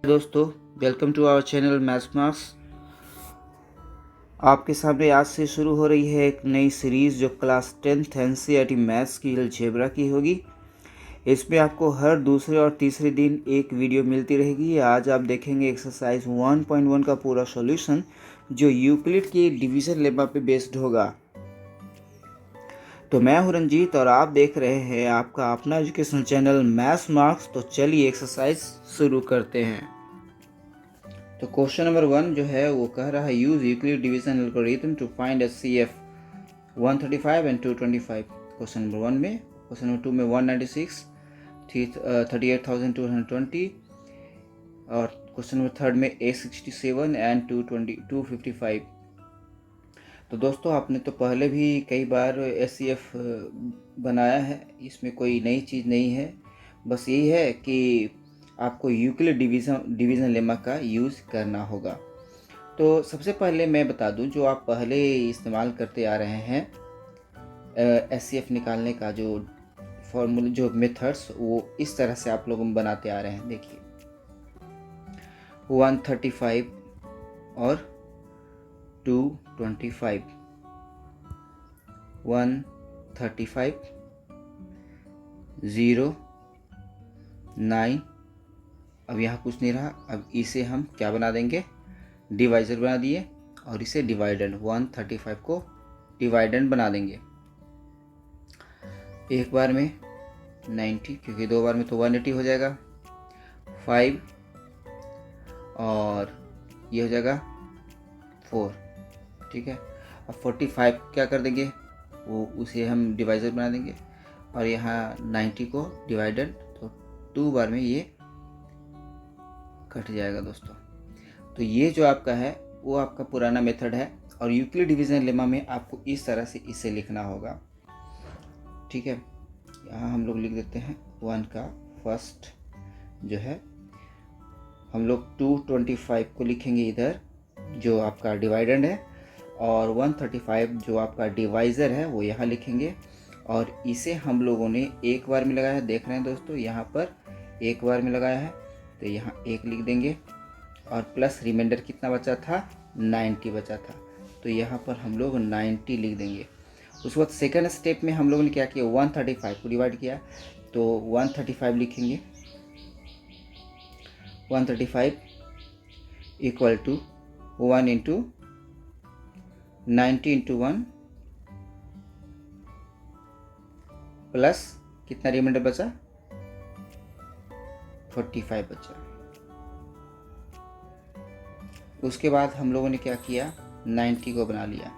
दोस्तों, welcome to our channel maths marks. आपके सामने आज से शुरू हो रही है एक नई सीरीज़ जो क्लास 10th एनसीईआरटी मैथ्स की अलजेब्रा की होगी। इसमें आपको हर दूसरे और तीसरे दिन एक वीडियो मिलती रहेगी। आज आप देखेंगे एक्सरसाइज 1.1 का पूरा सॉल्यूशन जो यूक्लिड की डिवीज़न लेमा पे बेस्ड होगा। तो मैं हूं रंजीत और आप देख रहे हैं आपका अपना एजुकेशनल चैनल मैथ्स मार्क्स। तो चलिए एक्सरसाइज शुरू करते हैं। तो क्वेश्चन नंबर 1 जो है वो कह रहा है use Euclid division algorithm to find HCF 135 and 225। Question number 1 में, क्वेश्चन नंबर 2 में 196, 38,220 और क्वेश्चन नंबर 3 में 867 एंड 255। तो दोस्तों, आपने तो पहले भी कई बार एचसीएफ बनाया है, इसमें कोई नई चीज़ नहीं है। बस यही है कि आपको यूक्लिड डिवीज़न लेमा का यूज़ करना होगा। तो सबसे पहले मैं बता दूं, जो आप पहले इस्तेमाल करते आ रहे हैं एचसीएफ निकालने का जो फॉर्मूला, जो मेथड्स, वो इस तरह से आप लोग बनाते आ रहे हैं। देखिए 135 और 225, 135, 0, 9। अब यहाँ कुछ नहीं रहा। अब इसे हम क्या बना देंगे, डिवाइजर बना दिए और इसे डिवाइडेंड, 135 को डिवाइडेंड बना देंगे। एक बार में 90, क्योंकि दो बार में तो 180 हो जाएगा। 5 और ये हो जाएगा 4, ठीक है। अब 45 क्या कर देंगे, वो उसे हम डिवाइजर बना देंगे और यहाँ 90 को डिवाइडेड, तो 2 बार में ये कट जाएगा दोस्तों। तो ये जो आपका है वो आपका पुराना मेथड है और यूक्लिड डिवीजन लेमा में आपको इस तरह से इसे लिखना होगा, ठीक है। यहाँ हम लोग लिख देते हैं 1 का फर्स्ट जो है, हम लोग 225 को लिखेंगे इधर जो आपका डिवाइडेंड है, और 135 जो आपका डिवाइज़र है वो यहाँ लिखेंगे। और इसे हम लोगों ने एक बार में लगाया है, देख रहे हैं दोस्तों, यहाँ पर एक बार में लगाया है, तो यहाँ 1 लिख देंगे और प्लस रिमाइंडर कितना बचा था, 90 बचा था, तो यहाँ पर हम लोग 90 लिख देंगे। उसके बाद सेकंड स्टेप में हम लोगों ने क्या किया, 135 को डिवाइड किया, तो 135 लिखेंगे। 135 equal to 1 into 90 into 1 plus कितना रिमाइंडर बचा, 45 बचा। उसके बाद हम लोगों ने क्या किया, 90 को बना लिया,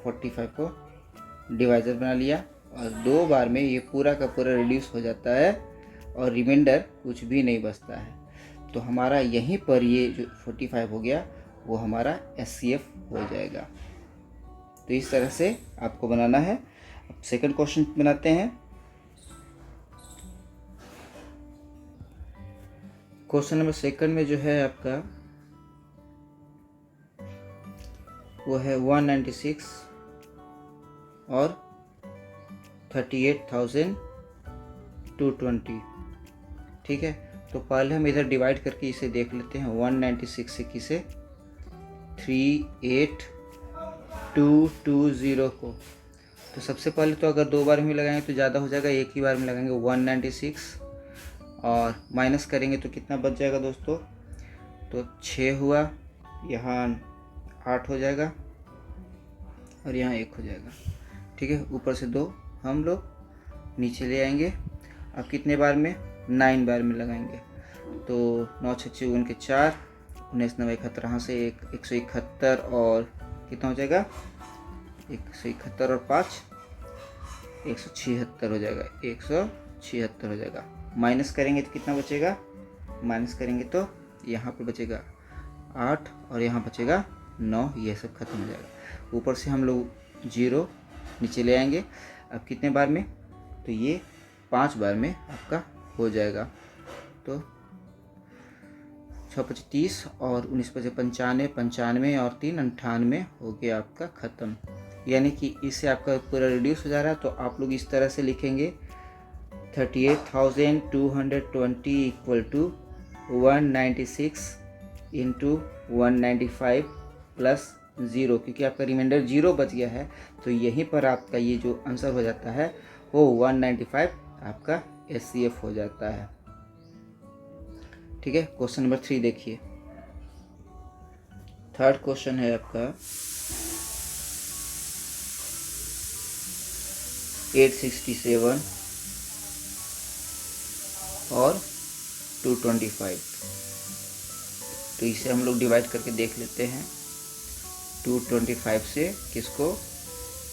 45 को डिवाइजर बना लिया और 2 बार में ये पूरा का पूरा रिड्यूस हो जाता है और रिमाइंडर कुछ भी नहीं बचता है। तो हमारा यहीं पर ये जो 45 हो गया वो हमारा एचसीएफ हो जाएगा। तो इस तरह से आपको बनाना है। अब सेकंड क्वेश्चन बनाते हैं। क्वेश्चन नंबर सेकंड में जो है आपका वो है 196 और 38,220, ठीक है। तो पहले हम इधर डिवाइड करके इसे देख लेते हैं। 196 से किसे, 38,220 को। तो सबसे पहले तो अगर 2 बार में लगाएंगे तो ज़्यादा हो जाएगा, एक ही बार में लगाएंगे 196 और माइनस करेंगे तो कितना बच जाएगा दोस्तों, तो 6 हुआ, यहाँ 8 हो जाएगा और यहाँ 1 हो जाएगा, ठीक है। ऊपर से 2 हम लोग नीचे ले आएंगे। अब कितने बार में, 9 बार में लगाएंगे, तो 9 6 54 के 4, 19 9 71, यहाँ से 171 और कितना हो जाएगा, 171 और 5 176 हो जाएगा, 176 हो जाएगा। माइनस करेंगे तो कितना बचेगा, माइनस करेंगे तो यहाँ पर बचेगा 8 और यहाँ बचेगा 9, ये सब खत्म हो जाएगा। ऊपर से हम लोग 0 नीचे ले आएंगे। अब कितने बार में, तो ये 5 बार में आपका हो जाएगा। तो 6 5 30 और 19 5 95, 95 और 3 98 हो गया आपका ख़त्म। यानी कि इससे आपका पूरा रिड्यूस हो जा रहा है। तो आप लोग इस तरह से लिखेंगे 38,220 इक्वल टू 196 इंटू 195 प्लस 0, क्योंकि आपका रिमाइंडर 0 बच गया है, तो यहीं पर आपका ये जो आंसर हो जाता है वो 195 आपका SCF हो जाता है। ठीक है, क्वेश्चन नंबर 3 देखिए। थर्ड क्वेश्चन है आपका 867 और 225। तो इसे हम लोग डिवाइड करके देख लेते हैं। 225 से किसको?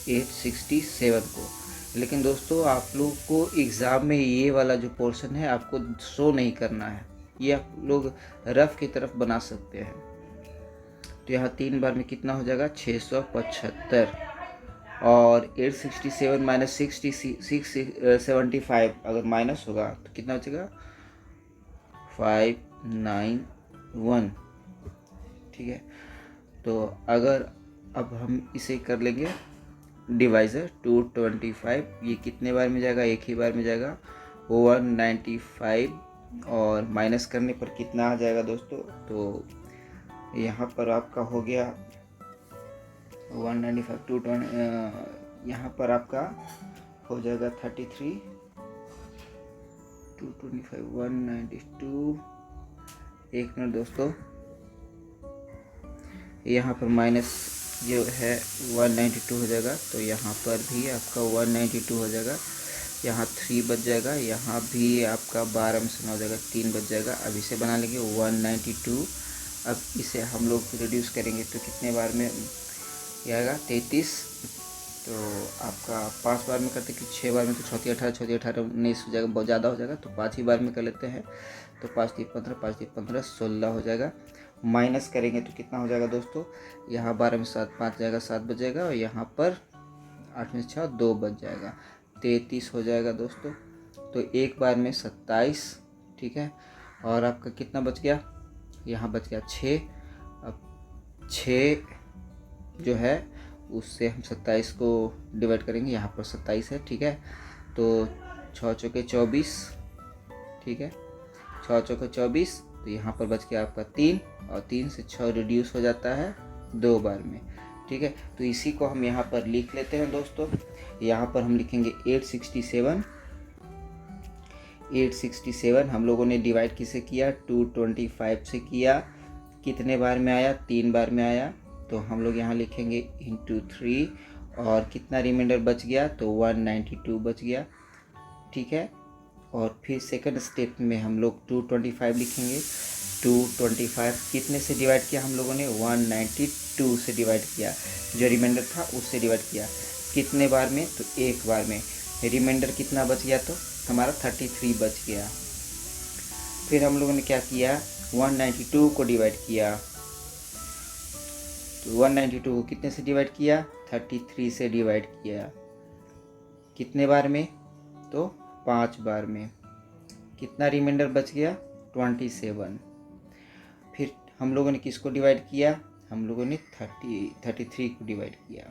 867 को। लेकिन दोस्तों आप लोग को एग्ज़ाम में ये वाला जो पोर्शन है आपको शो नहीं करना है, ये आप लोग रफ की तरफ बना सकते हैं। तो यहाँ 3 बार में कितना हो जाएगा? 675। और 867 माइनस 675 अगर माइनस होगा तो कितना बचेगा? 591। ठीक है, तो अगर अब हम इसे कर लेंगे डिवाइज़र 225, ये कितने बार में जाएगा? एक ही बार में जाएगा, 195। और माइनस करने पर कितना आ जाएगा दोस्तों? तो यहाँ पर आपका हो गया 195 220, यहाँ पर आपका हो जाएगा 33, 225 192। एक मिनट दोस्तों, यहाँ पर माइनस जो है 192 हो जाएगा, तो यहाँ पर भी आपका 192 हो जाएगा। यहाँ 3 बच जाएगा, यहाँ भी आपका 12 में से 9 हो जाएगा, 3 बच जाएगा। अब इसे बना लेंगे 192। अब इसे हम लोग रिड्यूस करेंगे तो कितने बार में आएगा? 33। तो आपका 5 बार में करते कि 6 बार में, तो 6 18 6 18 19 हो जाएगा, बहुत ज़्यादा हो जाएगा, तो 5 ही बार में कर लेते हैं। तो 5 3 15 5 3 15 16 हो जाएगा। माइनस करेंगे तो कितना हो जाएगा दोस्तों? यहाँ 12 में 7 5 जाएगा, 7 बच जाएगा, और यहाँ पर 8 में 6 2 बच जाएगा, 33 हो जाएगा दोस्तों। तो एक बार में 27। ठीक है, और आपका कितना बच गया? यहाँ बच गया 6। अब 6 जो है उससे हम 27 को डिवाइड करेंगे, यहाँ पर 27 है। ठीक है, तो 6 चौके 24। ठीक है, 6 चौके 24, तो यहाँ पर बच गया आपका 3, और 3 से 6 रिड्यूस हो जाता है 2 बार में। ठीक है, तो इसी को हम यहाँ पर लिख लेते हैं दोस्तों। यहाँ पर हम लिखेंगे 867 हम लोगों ने डिवाइड किसे किया? 225 से किया। कितने बार में आया? 3 बार में आया, तो हम लोग यहाँ लिखेंगे इंटू 3, और कितना रिमाइंडर बच गया? तो 192 बच गया। ठीक है, और फिर सेकंड स्टेप में हम लोग 225 लिखेंगे। 225 कितने से डिवाइड किया हम लोगों ने? 192 से डिवाइड किया, जो रिमाइंडर था उससे डिवाइड किया। कितने बार में? तो एक बार में। रिमाइंडर कितना बच गया? तो हमारा 33 बच गया। फिर हम लोगों ने क्या किया? 192 को डिवाइड किया। तो 192 को कितने से डिवाइड किया? 33 से डिवाइड किया। कितने बार में? तो 5 बार में। कितना रिमाइंडर बच गया? 27। फिर हम लोगों ने किसको डिवाइड किया? हम लोगों ने 33 को डिवाइड किया।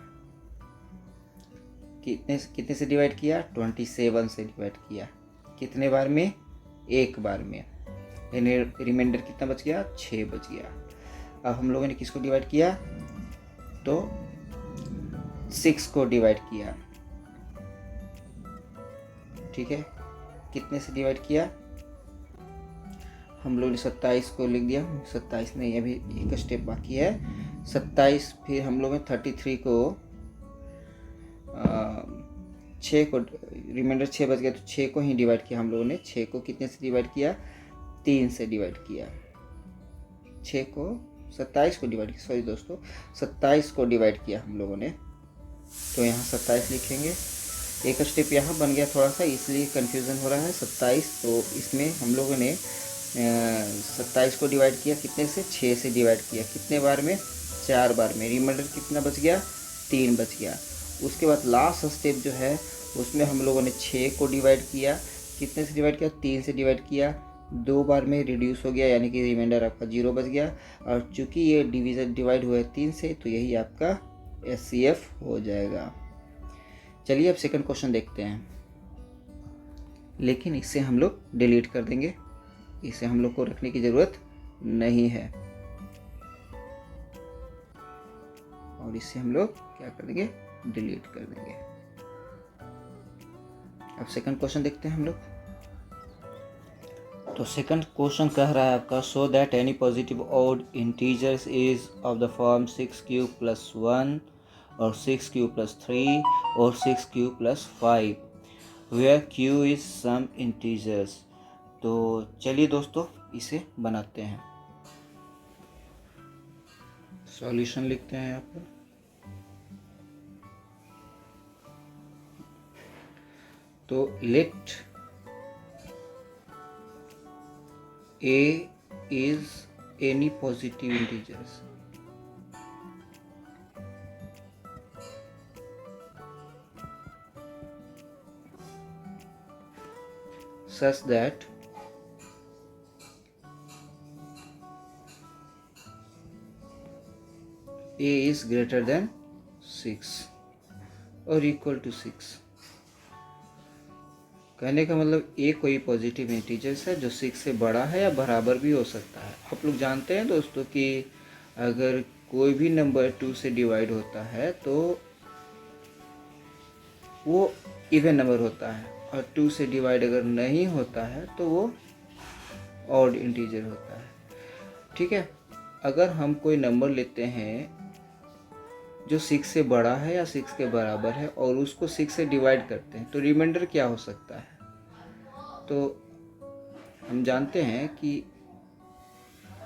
कितने से डिवाइड किया? 27 से डिवाइड किया। कितने बार में? एक बार में। रिमाइंडर कितना बच गया? 6 बच गया। अब हम लोगों ने किसको डिवाइड किया? तो 6 को डिवाइड किया। ठीक है, कितने से डिवाइड किया? हम लोग ने 27 को लिख दिया। 27 नहीं, अभी एक स्टेप बाकी है। 27, फिर हम लोग ने 33 को 6 को, रिमाइंडर 6 बच गया, तो 6 को ही डिवाइड किया हम लोगों ने। 6 को कितने से डिवाइड किया? 3 से डिवाइड किया। 6 को 27 को डिवाइड किया, सॉरी दोस्तों, 27 को डिवाइड किया हम लोगों ने। तो यहाँ 27 लिखेंगे। एक स्टेप यहाँ बन गया थोड़ा सा, इसलिए कन्फ्यूज़न हो रहा है। 27, तो इसमें हम लोगों ने 27 को डिवाइड किया कितने से? 6 से डिवाइड किया। कितने बार में? 4 बार में। रिमाइंडर कितना बच गया? 3 बच गया। उसके बाद लास्ट स्टेप जो है उसमें हम लोगों ने 6 को डिवाइड किया। कितने से डिवाइड किया? 3 से डिवाइड किया। 2 बार में रिड्यूस हो गया, यानी कि रिमाइंडर आपका 0 बच गया। और चूंकि ये डिवाइड हुआ है 3 से, तो यही आपका SCF हो जाएगा। चलिए अब सेकंड क्वेश्चन देखते हैं। लेकिन इसे हम लोग डिलीट कर देंगे, इसे हम लोग को रखने की ज़रूरत नहीं है। और इसे हम लोग क्या कर देंगे, डिलीट कर देंगे। अब सेकंड क्वेश्चन देखते हैं हम लोग। तो सेकंड क्वेश्चन कह रहा है आपका, show that any positive odd integers is of the form 6q+1 और 6q+3 और 6q+5 where q is some integers. तो चलिए दोस्तों इसे बनाते हैं। सॉल्यूशन लिखते हैं यहाँ पर। तो late A is any positive integers such that A is greater than 6 और equal to 6। कहने का मतलब ए कोई पॉजिटिव इंटीजर्स है जो 6 से बड़ा है या बराबर भी हो सकता है। आप लोग जानते हैं दोस्तों कि अगर कोई भी नंबर 2 से डिवाइड होता है तो वो इवन नंबर होता है, और 2 से डिवाइड अगर नहीं होता है तो वो ऑड इंटीजर होता है। ठीक है, अगर हम कोई नंबर लेते हैं जो 6 से बड़ा है या 6 के बराबर है और उसको 6 से डिवाइड करते हैं तो रिमाइंडर क्या हो सकता है। तो हम जानते हैं कि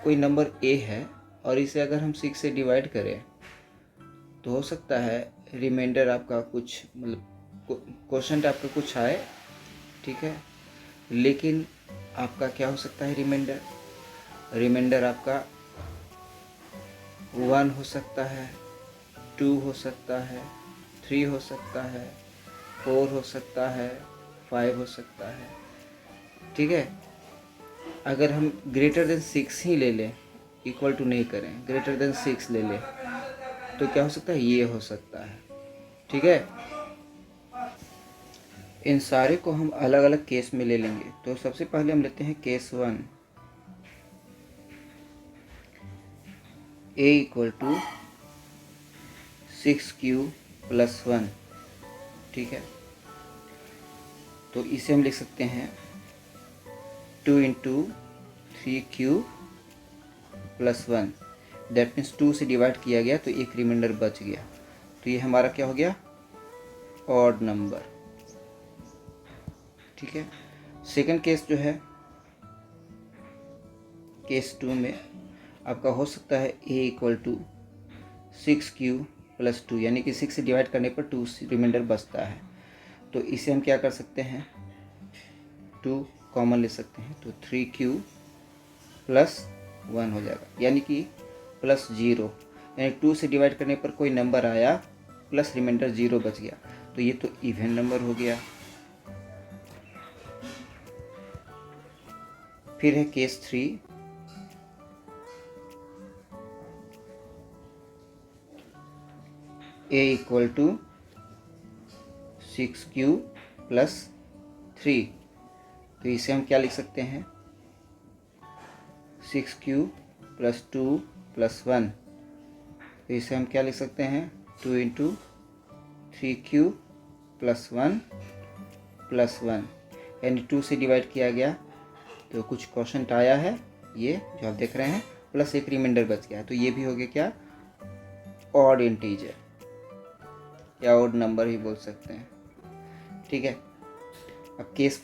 कोई नंबर a है और इसे अगर हम 6 से डिवाइड करें तो हो सकता है रिमाइंडर आपका कुछ मतलब क्वोशंट आपका कुछ आए, ठीक है, लेकिन आपका क्या हो सकता है रिमाइंडर आपका 1 हो सकता है, 2 हो सकता है, 3 हो सकता है, 4 हो सकता है, 5 हो सकता है। ठीक है, अगर हम ग्रेटर देन 6 ही ले लें, इक्वल टू नहीं करें, ग्रेटर देन 6 ले लें तो क्या हो सकता है, ये हो सकता है। ठीक है, इन सारे को हम अलग अलग केस में ले लेंगे। तो सबसे पहले हम लेते हैं case 1, a equal to 6q+1। ठीक है, तो इसे हम लिख सकते हैं 2 × 3q+1। दैट मीन्स 2 से डिवाइड किया गया तो एक रिमाइंडर बच गया, तो ये हमारा क्या हो गया, ऑड नंबर। ठीक है, सेकंड केस जो है, केस 2 में आपका हो सकता है a इक्वल टू 6q+2, यानी कि 6 से डिवाइड करने पर 2 रिमाइंडर बचता है। तो इसे हम क्या कर सकते हैं, 2 कॉमन ले सकते हैं, तो 3q+1 हो जाएगा, यानी कि +0, यानी 2 से डिवाइड करने पर कोई नंबर आया प्लस रिमाइंडर 0 बच गया, तो ये तो इवन नंबर हो गया। फिर है case 3, a equal to 6q+3। तो इसे हम क्या लिख सकते हैं, 6q+2+1। तो इसे हम क्या लिख सकते हैं, 2 × 3q+1+1, यानी 2 से डिवाइड किया गया तो कुछ क्वोशंट आया है, ये जो आप देख रहे हैं, प्लस एक रिमाइंडर बच गया, तो ये भी हो गया क्या, ऑड इंटीजर या ऑड नंबर ही बोल सकते हैं। ठीक है, अब केस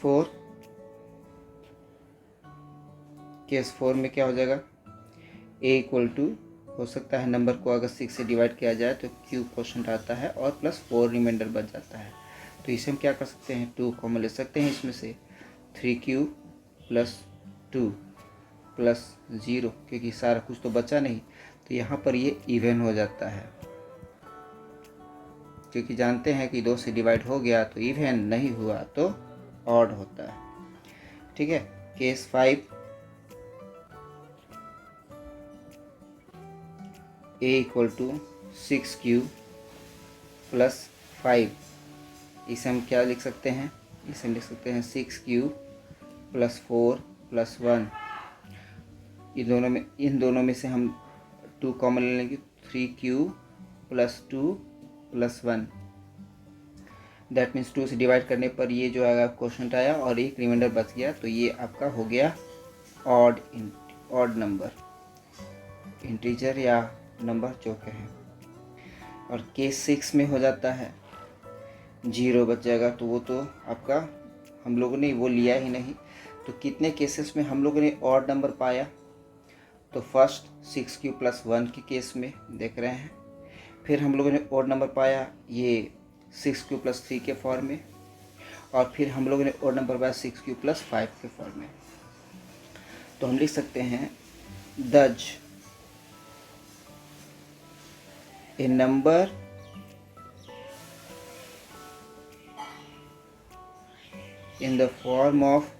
4 में क्या हो जाएगा, a इक्वल टू, हो सकता है नंबर को अगर 6 से डिवाइड किया जाए तो q क्वोशंट आता है और +4 रिमाइंडर बच जाता है। तो इसे हम क्या कर सकते हैं, 2 कॉमन ले सकते हैं इसमें से, 3q+2+0, क्योंकि सारा कुछ तो बचा नहीं, तो यहाँ पर ये इवन हो जाता है, क्योंकि जानते हैं कि 2 से डिवाइड हो गया तो इवन, नहीं हुआ तो ऑड होता है। ठीक है, case 5, a equal to 6q+5। इसे हम क्या लिख सकते हैं, इसे लिख सकते हैं 6 क्यूब प्लस 4 प्लस 1। इन दोनों में से हम 2 कॉमन ले लेंगे, 3 cube plus 2 plus 1। That means 2 से डिवाइड करने पर ये जो आएगा क्वेश्चन आया और एक रिमाइंडर बच गया, तो ये आपका हो गया ऑड नंबर, इंटीजर या नंबर जो कहें। और केस 6 में हो जाता है 0 बच जाएगा, तो वो तो आपका हम लोगों ने वो लिया ही नहीं। तो कितने केसेस में हम लोगों ने ऑड नंबर पाया, तो फर्स्ट 6 क्यूब प्लस 1 के केस में देख रहे हैं, फिर हम लोगों ने ऑड नंबर पाया ये 6 क्यूब प्लस 3 के फॉर्म में, और फिर हम लोगों ने ऑड नंबर पाया 6 क्यूब प्लस 5 के फॉर्म में। तो हम लिख सकते हैं that a number in the form of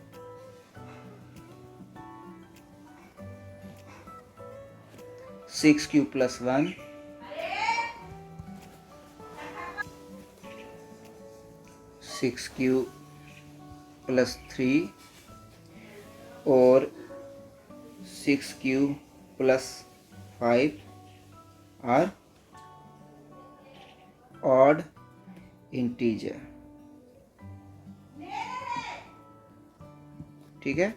6 cube plus 1 6 cube plus 3 और 6 cube plus 5 are odd integer. ठीक है।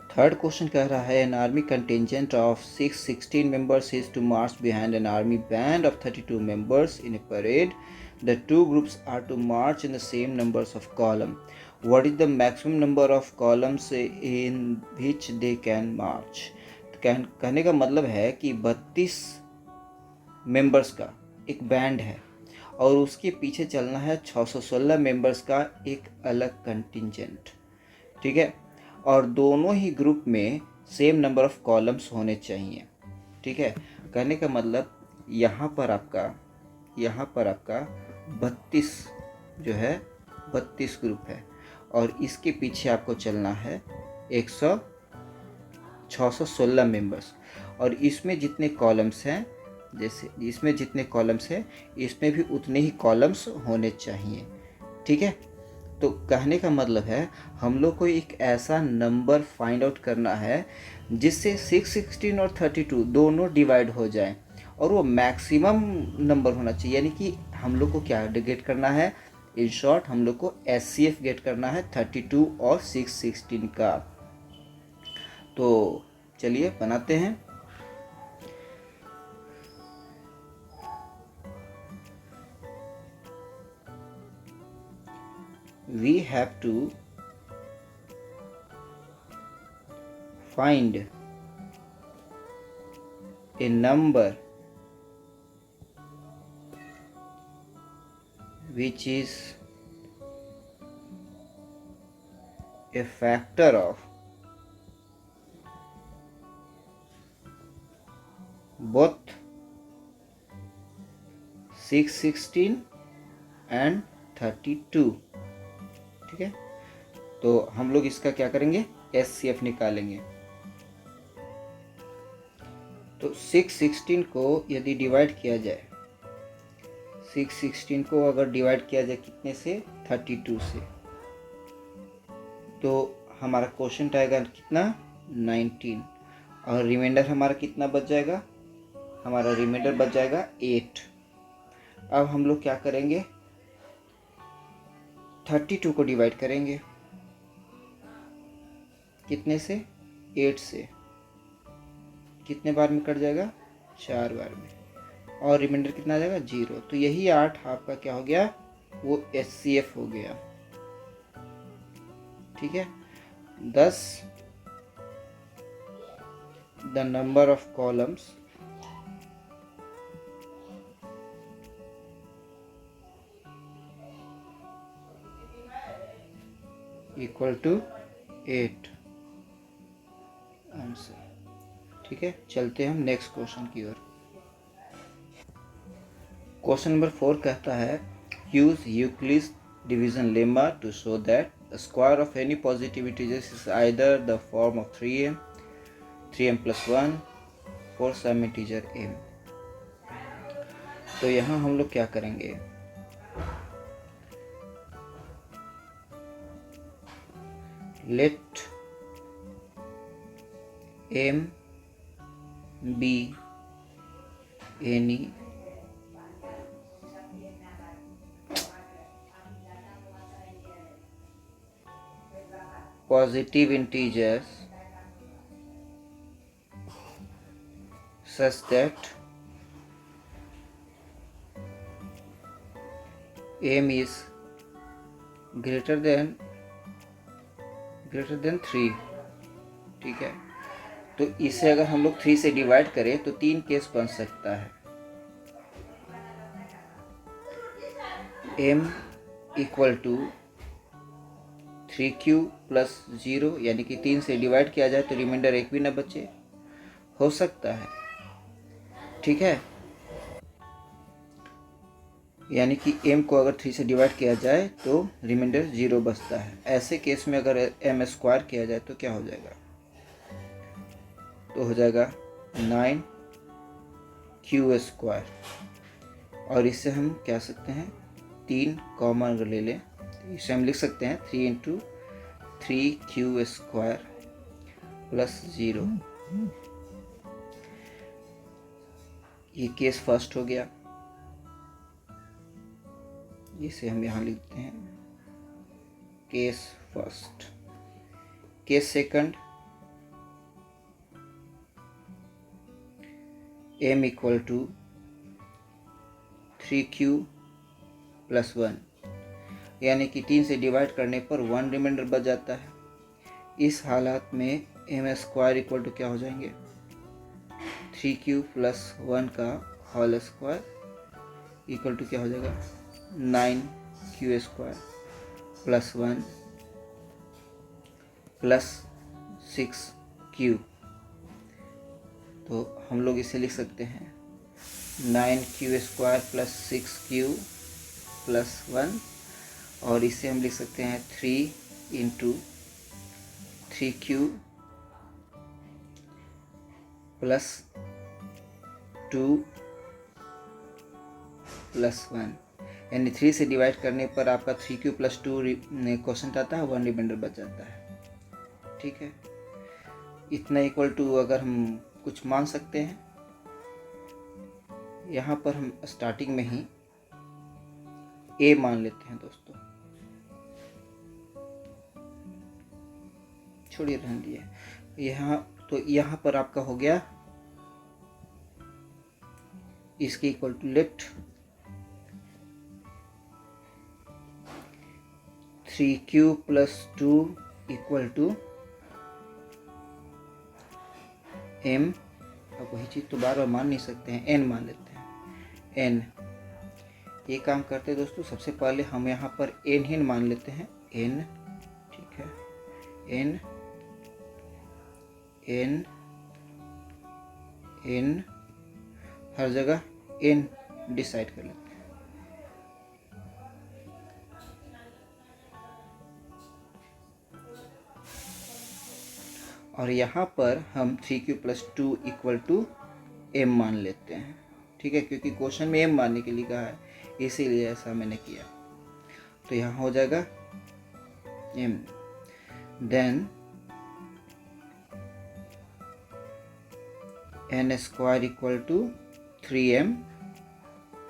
थर्ड क्वेश्चन कह रहा है an army contingent of 616 members is to march behind an army band of 32 members in a parade. The two groups are to march in the same numbers of column. What is the maximum number of columns in which they can march. कहने का मतलब है कि 32 members का एक band है और उसके पीछे चलना है 616 मेंबर्स का एक अलग कंटिजेंट। ठीक है, और दोनों ही ग्रुप में सेम नंबर ऑफ कॉलम्स होने चाहिए। ठीक है, कहने का मतलब यहाँ पर आपका 32 जो है 32 ग्रुप है और इसके पीछे आपको चलना है 616 मेंबर्स, और इसमें जितने कॉलम्स हैं इसमें भी उतने ही कॉलम्स होने चाहिए। ठीक है, तो कहने का मतलब है हम लोग को एक ऐसा नंबर फाइंड आउट करना है जिससे 616 और 32 दोनों डिवाइड हो जाए और वो मैक्सिमम नंबर होना चाहिए। यानी कि हम लोग को क्या गेट करना है, इन शॉर्ट हम लोग को HCF गेट करना है 32 और 616 का। तो चलिए बनाते हैं। We have to find a number which is a factor of both 616 and 32। ठीक है, तो हम लोग इसका क्या करेंगे, HCF निकालेंगे। तो 616 को यदि डिवाइड किया जाए, 616 को अगर डिवाइड किया जाए कितने से, 32 से, तो हमारा क्वेश्चन आएगा कितना, 19, और रिमाइंडर हमारा कितना बच जाएगा, हमारा रिमाइंडर बच जाएगा 8। अब हम लोग क्या करेंगे, 32 को डिवाइड करेंगे कितने से, 8 से, कितने बार में कट जाएगा, 4 बार में, और रिमाइंडर कितना आ जाएगा, 0। तो यही 8 आपका क्या हो गया, वो HCF हो गया। ठीक है, 10 the number of columns equal to 8 answer. ठीक है, चलते हैं हम नेक्स्ट क्वेश्चन की ओर। क्वेश्चन नंबर 4 कहता है use Euclid's division lemma to show that the square of any positive integers is either the form of 3m plus 1 for some integer m। तो यहाँ हम लोग क्या करेंगे, let m be any positive integers such that m is greater than 3। ठीक है, तो इसे अगर हम लोग 3 से डिवाइड करें तो 3 केस बन सकता है। m equal to 3q plus 0, यानी कि 3 से डिवाइड किया जाए तो रिमाइंडर 1 भी ना बचे, हो सकता है। ठीक है, यानी कि m को अगर 3 से डिवाइड किया जाए तो रिमाइंडर 0 बचता है। ऐसे केस में अगर m स्क्वायर किया जाए तो क्या हो जाएगा, तो हो जाएगा 9q स्क्वायर। और इससे हम क्या सकते हैं, 3 कॉमन अगर ले लें तो इसे हम लिख सकते हैं 3 इंटू 3q स्क्वायर प्लस 0। ये केस फर्स्ट हो गया, इसे हम यहाँ लिखते हैं case first. Case second, m equal to 3q plus 1, यानी कि 3 से डिवाइड करने पर 1 रिमाइंडर बच जाता है। इस हालात में m स्क्वायर इक्वल टू क्या हो जाएंगे, 3q प्लस 1 का होल स्क्वायर इक्वल टू क्या हो जाएगा, 9q square plus 1 plus 6q। तो हम लोग इसे लिख सकते हैं 9q square plus 6q plus 1, और इसे हम लिख सकते हैं 3 इंटू 3q प्लस 2 प्लस 1, यानी 3 से डिवाइड करने पर आपका 3q प्लस 2 क्वेश्चन आता है, 1 रिमाइंडर बच जाता है। ठीक है, इतना इक्वल टू अगर हम कुछ मान सकते हैं, यहाँ पर हम स्टार्टिंग में ही a मान लेते हैं दोस्तों, छोड़िए रहने दिए। यहाँ तो यहाँ पर आपका हो गया इसके equal to let 3q plus 2 equal to m। अब वही चीज़ तो बार बार मान नहीं सकते हैं, n मान लेते हैं n। ये काम करते हैं दोस्तों, सबसे पहले हम यहाँ पर n ही मान लेते हैं n। ठीक है, n n n हर जगह n डिसाइड कर लेते हैं। और यहाँ पर हम 3q plus 2 equal to m मान लेते हैं। ठीक है, क्योंकि क्वेश्चन में m मानने के लिए कहा है, इसीलिए ऐसा मैंने किया। तो यहाँ हो जाएगा m, then n square equal to 3m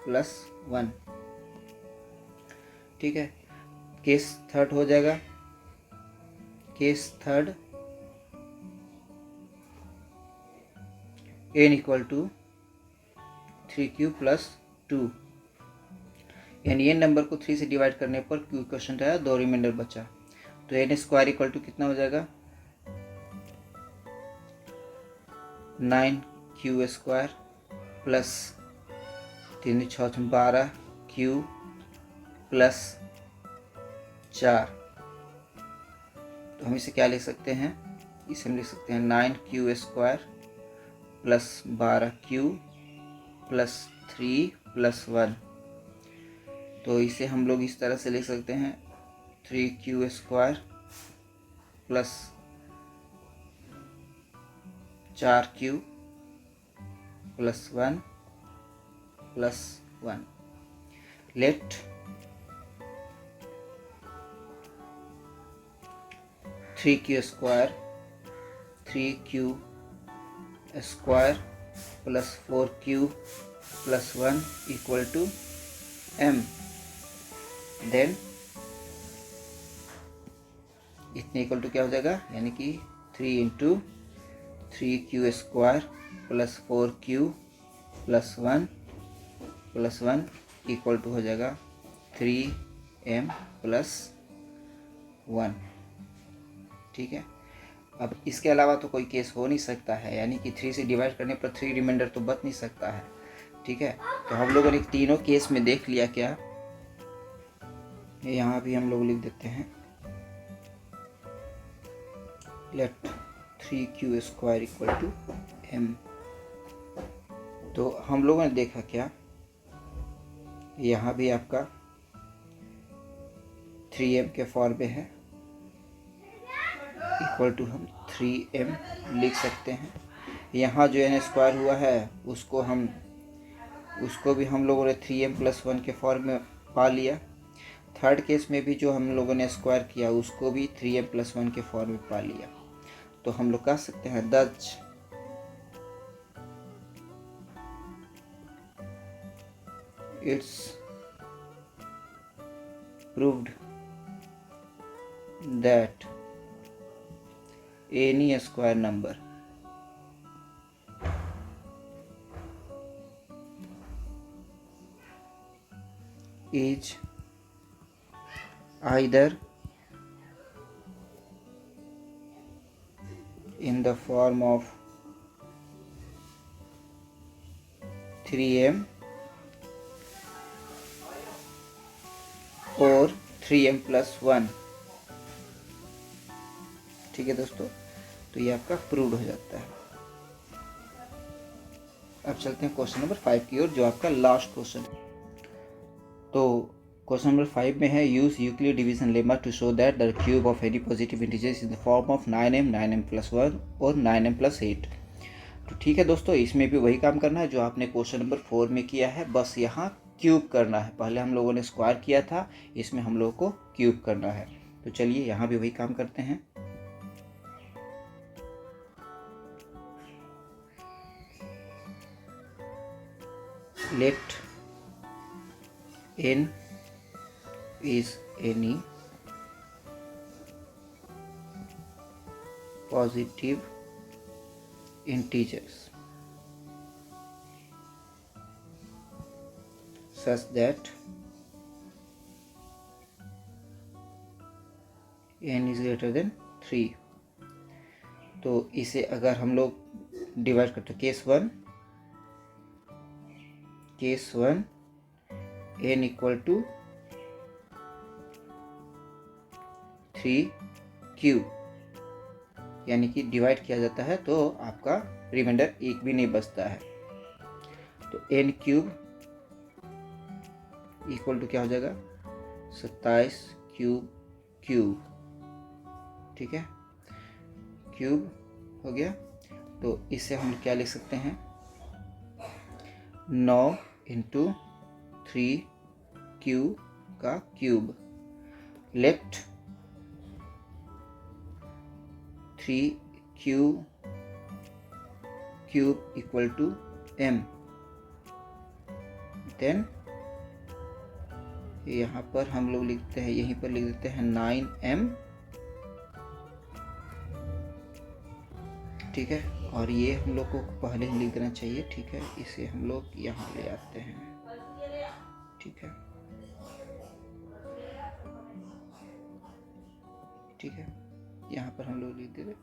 plus 1। ठीक है, केस थर्ड हो जाएगा। Case third, n equal to 3q plus 2, यानी n नंबर को 3 से डिवाइड करने पर q क्वेश्चन आया, 2 रिमाइंडर बचा, तो n स्क्वायर इक्वल टू कितना हो जाएगा, 9q square plus 3 6 12q plus 4। तो हम इसे क्या लिख सकते हैं, इसे हम लिख सकते हैं 9q square plus 12q plus 3 plus 1। तो इसे हम लोग इस तरह से लिख सकते हैं 3q square plus 4q plus 1 plus 1। Let 3q² plus 4q plus 1 equal to m। Then इतने इक्वल टू क्या हो जाएगा, यानी कि 3 into 3q² plus 4q plus 1 equal to हो जाएगा 3m प्लस 1। ठीक है, अब इसके अलावा तो कोई केस हो नहीं सकता है, यानी कि 3 से डिवाइड करने पर 3 रिमाइंडर तो बच नहीं सकता है। ठीक है, तो हम लोगों ने तीनों केस में देख लिया क्या, यहाँ भी हम लोग लिख देते हैं late 3q² equal to m। तो हम लोगों ने देखा क्या, यहाँ भी आपका 3m के फॉर्म में है, इक्वल टू हम 3m लिख सकते हैं। यहाँ जो n² हुआ है उसको भी हम लोगों ने 3m प्लस 1 के फॉर्म में पा लिया। थर्ड केस में भी जो हम लोगों ने स्क्वायर किया उसको भी 3m प्लस 1 के फॉर्म में पा लिया। तो हम लोग कह सकते हैं that it's proved that any square number is either in the form of 3m और 3m प्लस 1। ठीक है दोस्तों, तो ये आपका प्रूव्ड हो जाता है। अब चलते हैं क्वेश्चन नंबर 5 की ओर, जो आपका लास्ट क्वेश्चन। तो क्वेश्चन नंबर 5 में है use Euclid division lemma to show that the cube of any positive integers in the form of 9m 9m plus 1 और 9m प्लस 8। तो ठीक है दोस्तों, इसमें भी वही काम करना है जो आपने क्वेश्चन नंबर 4 में किया है, बस यहाँ क्यूब करना है। पहले हम लोगों ने स्क्वायर किया था, इसमें हम लोगों को क्यूब करना है। तो चलिए यहाँ भी वही काम करते हैं। Let n is any positive integers such that n is greater than 3। तो इसे अगर हम लोग डिवाइड करते case one n equal to 3q, यानी कि डिवाइड किया जाता है तो आपका रिमाइंडर एक भी नहीं बचता है। तो n क्यूब इक्वल टू क्या हो जाएगा 27 क्यूब। ठीक है, क्यूब हो गया। तो इससे हम क्या लिख सकते हैं 9 इंटू 3q का cube, left 3q cube equal to m। Then यहाँ पर हम लोग लिखते हैं, यहीं पर लिख देते हैं 9m। ठीक है, और ये हम लोग को पहले ही लिख देना चाहिए। ठीक है, इसे हम लोग यहाँ ले आते हैं। ठीक है, ठीक है, यहाँ पर हम लोग लिख देते।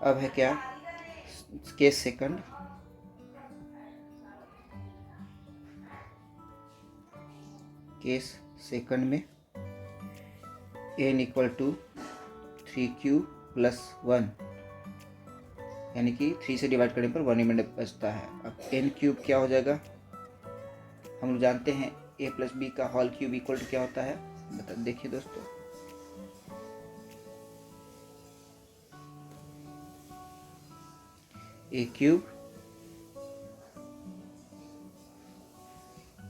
अब है क्या केस सेकंड। केस सेकंड में n equal to 3q plus 1, यानी कि 3 से डिवाइड करने पर 1 रिमाइंडर बचता है। अब n क्यूब क्या हो जाएगा, हम लोग जानते हैं a प्लस बी का होल क्यूब इक्वल टू क्या होता है, बता देखिए दोस्तों। a cube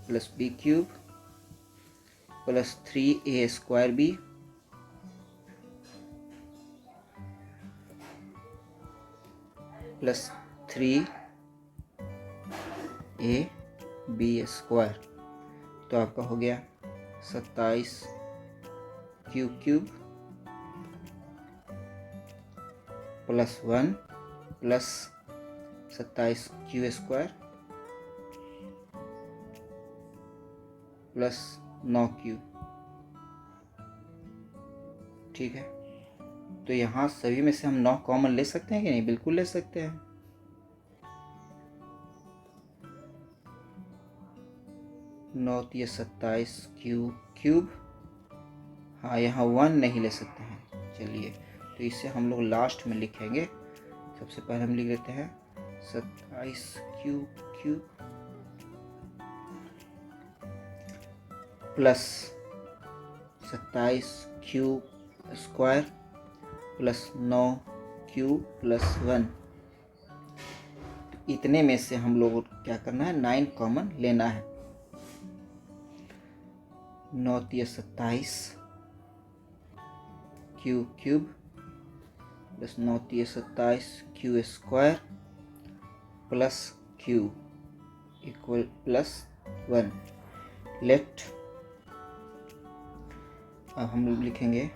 plus B cube plus 3a² B plus 3ab square, तो आपका हो गया 27 cube plus 1 plus 27 Q square plus 9 Q. ठीक है, तो यहाँ सभी में से हम 9 कॉमन ले सकते हैं कि नहीं? बिल्कुल ले सकते हैं। नौ 27 क्यूब। हाँ, यहाँ 1 नहीं ले सकते हैं। चलिए, तो इसे हम लोग लास्ट में लिखेंगे। सबसे पहले हम लिख लेते हैं 27 cube plus 27 cube square plus 9 cube plus 1। इतने में से हम लोगों को क्या करना है? 9 कॉमन लेना है। 9 27 cube plus 9 27 Q square plus Q equal plus 1। Let, अब हम लोग लिखेंगे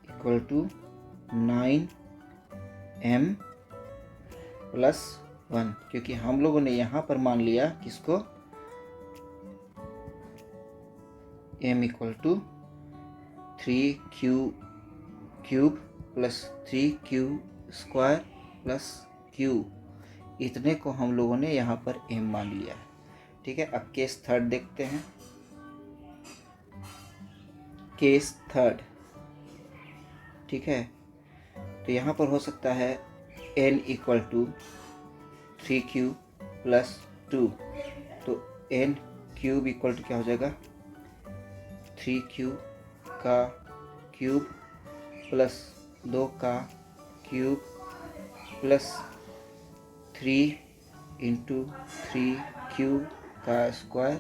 इक्वल टू 9m प्लस 1, क्योंकि हम लोगों ने यहाँ पर मान लिया किसको? m equal to 3 cube plus 3q square plus q। इतने को हम लोगों ने यहाँ पर m मान लिया है। ठीक है, अब केस थर्ड देखते हैं। केस थर्ड, ठीक है, तो यहाँ पर हो सकता है n equal to 3q plus 2, तो n क्यूब इक्वल टू क्या हो जाएगा? 3q का क्यूब प्लस 2 का क्यूब प्लस 3 इंटू 3q का square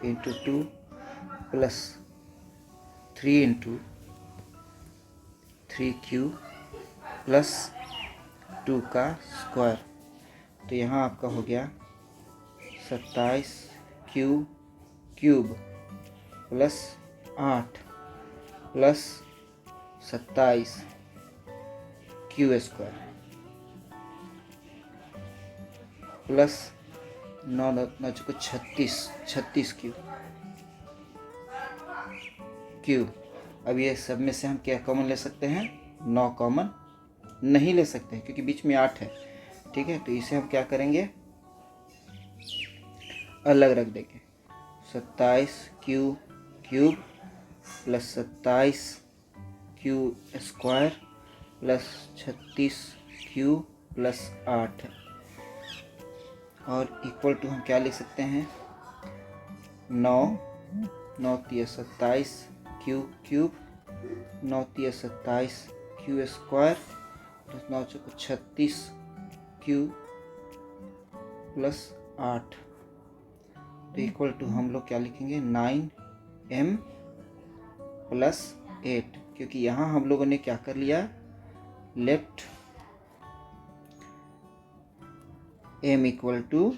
into 2 plus 3 into 3q plus 2 का स्क्वायर। तो यहाँ आपका हो गया 27 cube plus 8 plus 27 Q square plus 9 9 36 cube. अब ये सब में से हम क्या कॉमन ले सकते हैं? 9 कॉमन नहीं ले सकते हैं क्योंकि बीच में 8 है। ठीक है, तो इसे हम क्या करेंगे? अलग रख देंगे। 27 cube plus 27 Q square plus 36 Q plus 8 और इक्वल टू हम क्या लिख सकते हैं? 9 27 cube 9 27 Q square plus 9 36 Q plus 8, तो इक्वल टू हम लोग क्या लिखेंगे? 9m प्लस 8, क्योंकि यहाँ हम लोगों ने क्या कर लिया? Left m equal to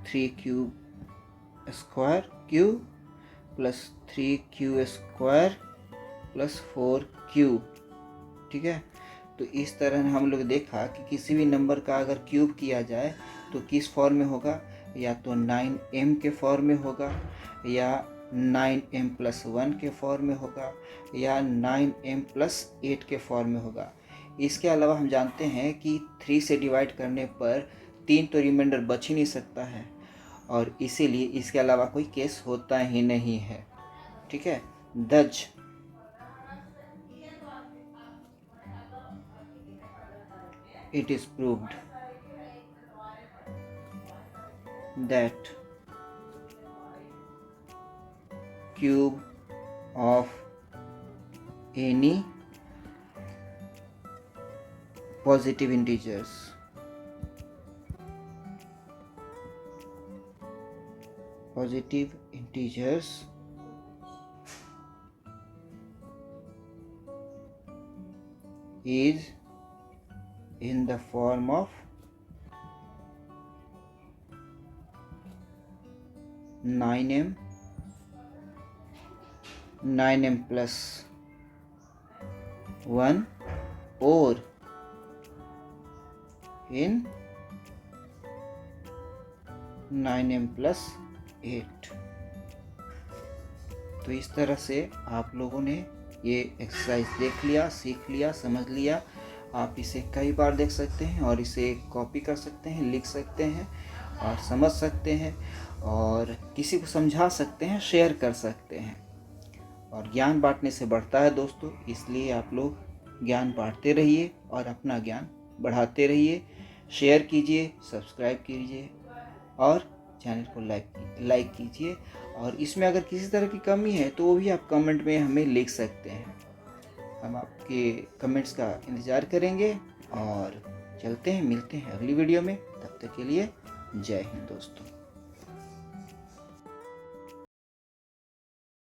3q square plus 3q square plus 4q। ठीक है, तो इस तरह हम लोग देखा कि किसी भी नंबर का अगर क्यूब किया जाए तो किस फॉर्म में होगा? या तो 9m के फॉर्म में होगा, या 9m प्लस 1 के फॉर्म में होगा, या 9m प्लस 8 के फॉर्म में होगा। इसके अलावा हम जानते हैं कि 3 से डिवाइड करने पर 3 तो रिमाइंडर बच ही नहीं सकता है, और इसीलिए इसके अलावा कोई केस होता ही नहीं है। ठीक है, दज it is proved that cube of any positive integers is in the form of 9m plus 1 or in 9m plus 8। तो इस तरह से आप लोगों ने ये एक्सरसाइज देख लिया, सीख लिया, समझ लिया। आप इसे कई बार देख सकते हैं और इसे कॉपी कर सकते हैं, लिख सकते हैं और समझ सकते हैं और किसी को समझा सकते हैं, शेयर कर सकते हैं। और ज्ञान बांटने से बढ़ता है दोस्तों, इसलिए आप लोग ज्ञान बांटते रहिए और अपना ज्ञान बढ़ाते रहिए। शेयर कीजिए, सब्सक्राइब कीजिए और चैनल को लाइक कीजिए। और इसमें अगर किसी तरह की कमी है तो वो भी आप कमेंट में हमें लिख सकते हैं। हम आपके कमेंट्स का इंतज़ार करेंगे और चलते हैं, मिलते हैं अगली वीडियो में। तब तक के लिए जय हिंद दोस्तों।